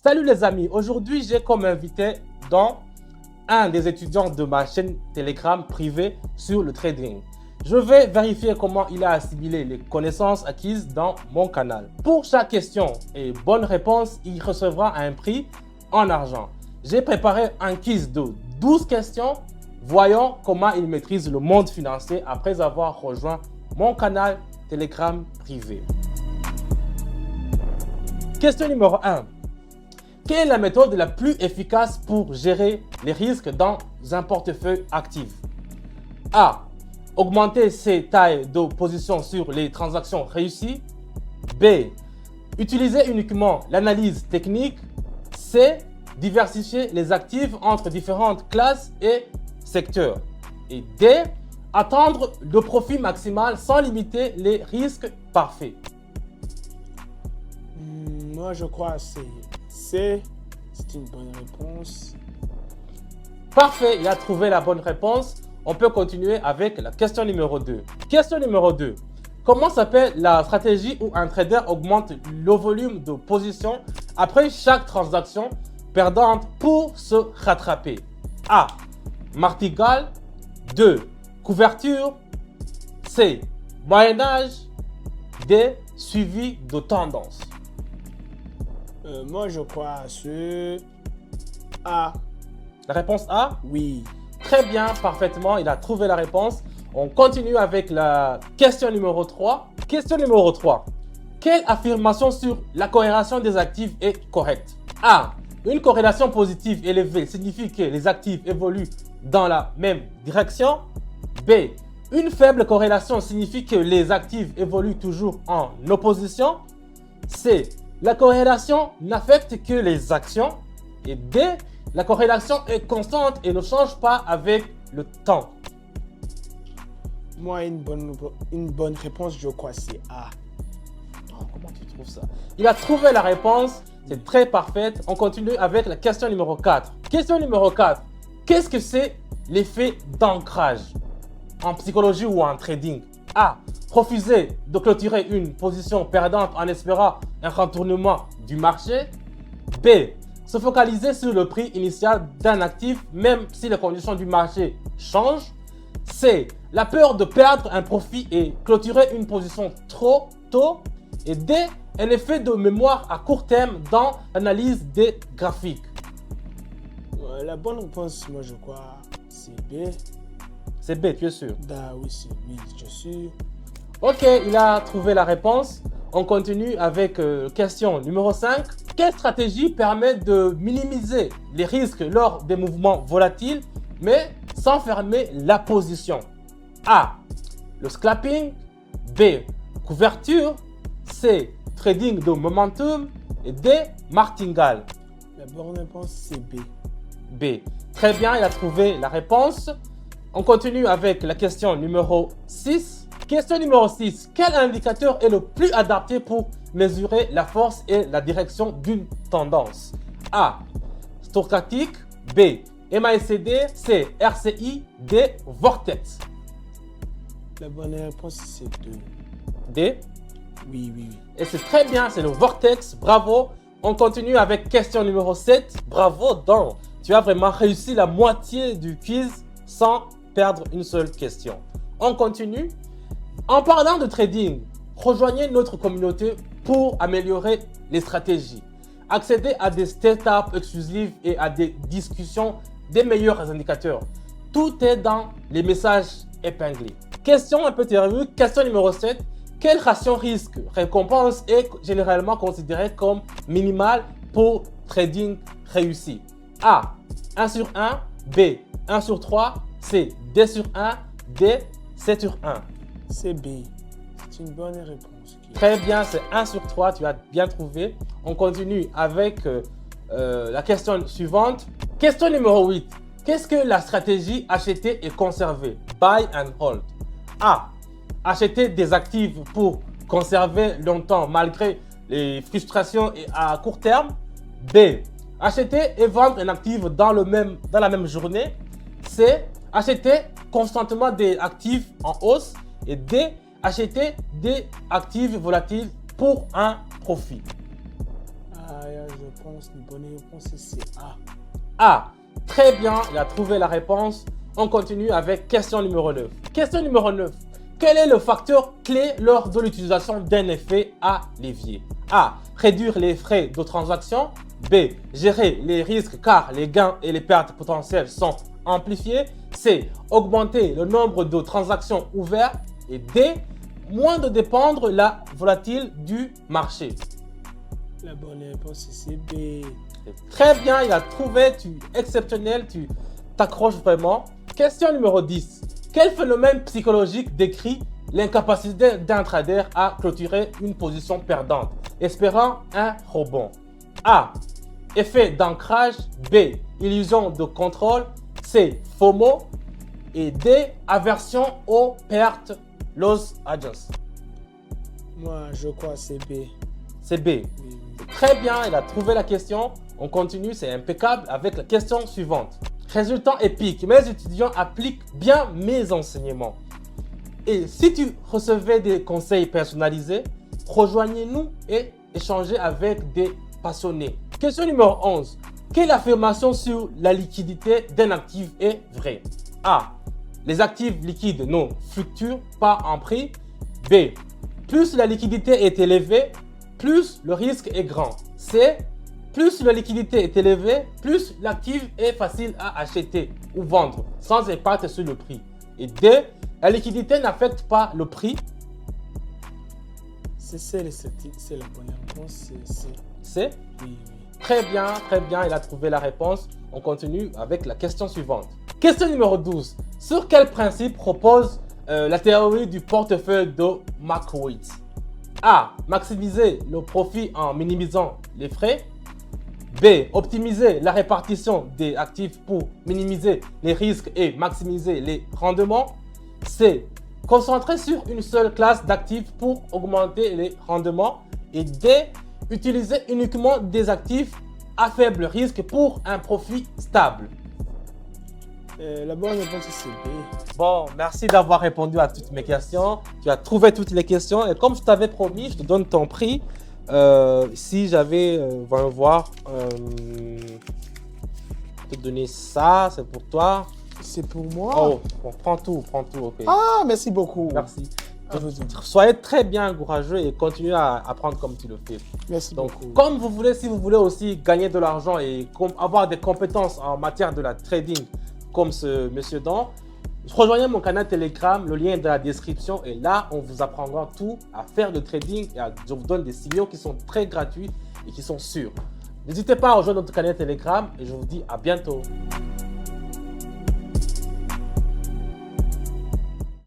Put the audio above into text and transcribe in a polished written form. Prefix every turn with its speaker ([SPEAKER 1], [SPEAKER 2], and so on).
[SPEAKER 1] Salut les amis, aujourd'hui j'ai comme invité dans un des étudiants de ma chaîne Telegram privée sur le trading. Je vais vérifier comment il a assimilé les connaissances acquises dans mon canal. Pour chaque question et bonne réponse, il recevra un prix en argent. J'ai préparé un quiz de 12 questions. Voyons comment il maîtrise le monde financier après avoir rejoint mon canal Telegram privé. Question numéro 1. Quelle est la méthode la plus efficace pour gérer les risques dans un portefeuille actif? A. Augmenter ses tailles de position sur les transactions réussies. B. Utiliser uniquement l'analyse technique. C. Diversifier les actifs entre différentes classes et secteurs. Et D. Attendre le profit maximal sans limiter les risques parfaits.
[SPEAKER 2] Moi, je crois que c'est une bonne réponse.
[SPEAKER 1] Parfait, il a trouvé la bonne réponse. On peut continuer avec la question numéro 2. Question numéro 2. Comment s'appelle la stratégie où un trader augmente le volume de position après chaque transaction perdante pour se rattraper? A. Martingale. 2. Couverture. C. Moyen-âge. D. Suivi de tendance.
[SPEAKER 2] Moi, je crois sur A.
[SPEAKER 1] La réponse A?
[SPEAKER 2] Oui.
[SPEAKER 1] Très bien, parfaitement, il a trouvé la réponse. On continue avec la question numéro 3. Question numéro 3. Quelle affirmation sur la corrélation des actifs est correcte? A. Une corrélation positive élevée signifie que les actifs évoluent dans la même direction. B. Une faible corrélation signifie que les actifs évoluent toujours en opposition. C. La corrélation n'affecte que les actions. Et D. La corrélation est constante et ne change pas avec le temps.
[SPEAKER 2] Moi, une bonne réponse, je crois c'est A.
[SPEAKER 1] Oh, comment tu trouves ça? Il a trouvé la réponse. C'est très parfait. On continue avec la question numéro 4. Question numéro 4. Qu'est-ce que c'est l'effet d'ancrage en psychologie ou en trading? A. Refuser de clôturer une position perdante en espérant un retournement du marché. B. Se focaliser sur le prix initial d'un actif même si les conditions du marché changent. C. La peur de perdre un profit et clôturer une position trop tôt. Et D. Un effet de mémoire à court terme dans l'analyse des graphiques.
[SPEAKER 2] La bonne réponse, moi, je crois c'est B.
[SPEAKER 1] C'est B, tu es sûr?
[SPEAKER 2] Oui, c'est oui, je suis.
[SPEAKER 1] Ok, il a trouvé la réponse. On continue avec question numéro 5. Quelle stratégie permet de minimiser les risques lors des mouvements volatiles, mais sans fermer la position? A. Le scalping. B. Couverture. C. Trading de momentum. Et D. Martingale.
[SPEAKER 2] La bonne réponse, c'est B.
[SPEAKER 1] B. Très bien, il a trouvé la réponse. On continue avec la question numéro 6. Question numéro 6. Quel indicateur est le plus adapté pour mesurer la force et la direction d'une tendance? A. Stochastique. B. MACD. C. RCI. D. Vortex.
[SPEAKER 2] La bonne réponse, c'est 2.
[SPEAKER 1] D.
[SPEAKER 2] Oui.
[SPEAKER 1] Et c'est très bien, c'est le Vortex. Bravo. On continue avec question numéro 7. Bravo, Dan. Tu as vraiment réussi la moitié du quiz sans perdre une seule question. On continue. En parlant de trading, rejoignez notre communauté pour améliorer les stratégies. Accédez à des startups exclusives et à des discussions des meilleurs indicateurs. Tout est dans les messages épinglés. Question un peu interview. Question numéro 7. Quelle ration risque-récompense est généralement considérée comme minimale pour trading réussi? A. 1 sur 1. B. 1 sur 3. C. D sur 1. D. 7 sur 1.
[SPEAKER 2] C'est B. C'est une bonne réponse.
[SPEAKER 1] Très bien, c'est 1 sur 3. Tu as bien trouvé. On continue avec la question suivante. Question numéro 8. Qu'est-ce que la stratégie acheter et conserver? Buy and hold. A. Acheter des actifs pour conserver longtemps malgré les frustrations et à court terme. B. Acheter et vendre un actif dans la même journée. C. Acheter constamment des actifs en hausse. Et D. Acheter des actifs volatiles pour un profit.
[SPEAKER 2] Je je pense que la bonne réponse c'est A.
[SPEAKER 1] A. Très bien, il a trouvé la réponse. On continue avec question numéro 9. Question numéro 9. Quel est le facteur clé lors de l'utilisation d'un effet à levier? A. Réduire les frais de transaction. B. Gérer les risques car les gains et les pertes potentielles sont amplifiés. C. Augmenter le nombre de transactions ouvertes. Et D. Moins de dépendre la volatile du marché.
[SPEAKER 2] La bonne réponse c'est B.
[SPEAKER 1] Très bien, il a trouvé, tu exceptionnel, tu t'accroches vraiment. Question numéro 10. Quel phénomène psychologique décrit l'incapacité d'un trader à clôturer une position perdante, espérant un rebond? A. Effet d'ancrage. B. Illusion de contrôle. C. FOMO. Et D. Aversion aux pertes, loss adjust.
[SPEAKER 2] Moi, je crois que c'est B.
[SPEAKER 1] C'est B.
[SPEAKER 2] Oui, oui.
[SPEAKER 1] Très bien, il a trouvé la question. On continue, c'est impeccable avec la question suivante. Résultat épique, mes étudiants appliquent bien mes enseignements. Et si tu recevais des conseils personnalisés, rejoignez-nous et échangez avec des passionnés. Question numéro 11. Quelle affirmation sur la liquidité d'un actif est vraie? A. Les actifs liquides ne fluctuent pas en prix. B. Plus la liquidité est élevée, plus le risque est grand. C. Plus la liquidité est élevée, plus l'actif est facile à acheter ou vendre sans impact sur le prix. Et D. La liquidité n'affecte pas le prix.
[SPEAKER 2] C'est la bonne réponse. C'est
[SPEAKER 1] C.
[SPEAKER 2] oui, oui.
[SPEAKER 1] Très bien, il a trouvé la réponse. On continue avec la question suivante. Question numéro 12. Sur quel principe repose la théorie du portefeuille de Markowitz? A. Maximiser le profit en minimisant les frais. B. Optimiser la répartition des actifs pour minimiser les risques et maximiser les rendements. C. Concentrer sur une seule classe d'actifs pour augmenter les rendements. Et D. Utiliser uniquement des actifs à faible risque pour un profit stable.
[SPEAKER 2] La bonne réponse c'est B.
[SPEAKER 1] Bon, merci d'avoir répondu à toutes mes questions. Tu as trouvé toutes les questions et comme je t'avais promis, je te donne ton prix. Si j'avais, voyons voir, te donner ça, c'est pour toi.
[SPEAKER 2] C'est pour moi.
[SPEAKER 1] Oh, bon, prends tout, ok.
[SPEAKER 2] Ah, merci beaucoup.
[SPEAKER 1] Merci.
[SPEAKER 2] À vous deux.
[SPEAKER 1] Soyez très bien courageux et continuez à apprendre comme tu le fais.
[SPEAKER 2] Merci
[SPEAKER 1] Donc,
[SPEAKER 2] beaucoup.
[SPEAKER 1] comme vous voulez, si vous voulez aussi gagner de l'argent et avoir des compétences en matière de la trading, comme ce monsieur Don, rejoignez mon canal Telegram, le lien est dans la description. Et là, on vous apprendra tout à faire de trading et je vous donne des signaux qui sont très gratuits et qui sont sûrs. N'hésitez pas à rejoindre notre canal Telegram et je vous dis à bientôt.